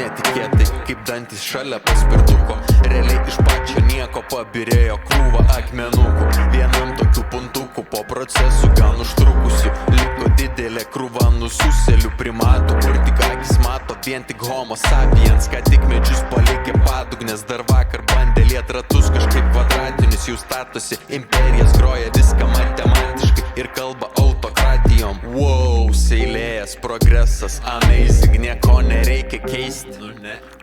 netikėtai, kaip dantis šalia paspirtuko. Realiai iš pačio nieko pabirėjo krūva akmenukų. Vienam tokių puntukų po procesų gan užtrukusių liko didelė krūva nususėlių primatų, kur tik akis mato vien tik homo sapiens, ką tik medžius palikė padugnes. Dar vakar bandė liet ratus kažkaip kvadratinius, jau statosi imperijas, groja viską matematiškai ir kalba autokratijom. Wow, seilėjas, progresas, amazing, nieko nereikia keisti.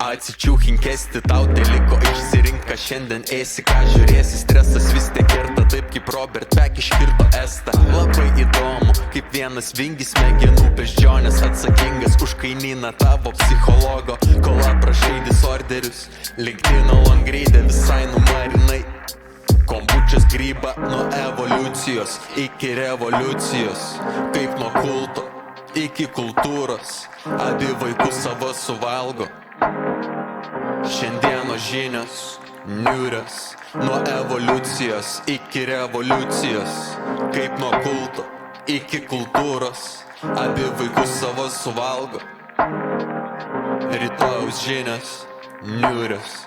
Atsičiūchink kesti, tau teliko išsirink, ką šiandien ėsi, ką žiūrėsi. Stresas vis tiek kerta taip kaip Robert Beck iškirto estą. Labai įdomu, kaip vienas vingis smegenų beždžionės atsakingas už kainyną tavo psichologo, kol aprašai disorderius. LinkedIn longreidę visai numarinai. Kombučias grybą nuo evoliucijos iki revoliucijos, kaip nuo kulto iki kultūros. Abi vaikus savo suvalgo. Šiandienos žinios niūrios, nuo evoliucijos iki revoliucijos, kaip nuo kulto iki kultūros. Abi vaikus savo suvalgo. Rytojaus žinios niūrios.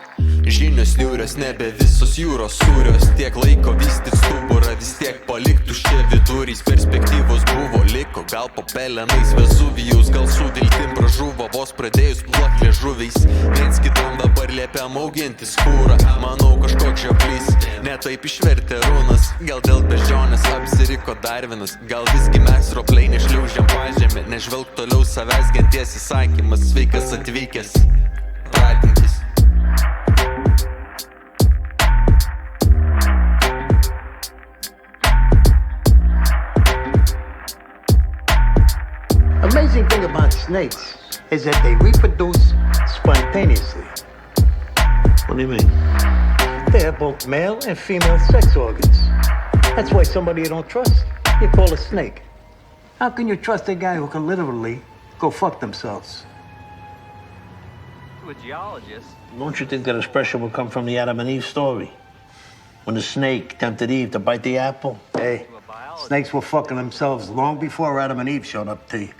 Žinios niūrios, nebe visos jūros sūrios. Tiek laiko vystyt stuburą, vis tiek palik tuščia vidurys. Perspektyvos buvo, liko gal po pelenais Vezuvijus, gal su viltim pražuvo vos pradėjus plak liežuviais. Viens kitam dabar liepiam auginti skūrą. Manau kažkoks žioplys, netaip išvertė runas. Gal dėl beždžionės apsiriko Darvinas. Gal visgi mes ropliai nešliaužiam pažemę. Nežvelg toliau savęs genties įsakymas. Sveikas atvykęs, pratinkis. Amazing thing about snakes is that they reproduce spontaneously. What do you mean? They have both male and female sex organs. That's why somebody you don't trust, you call a snake. How can you trust a guy who can literally go fuck themselves? To a geologist. Don't you think that expression would come from the Adam and Eve story? When the snake tempted Eve to bite the apple? Hey, snakes were fucking themselves long before Adam and Eve showed up, T.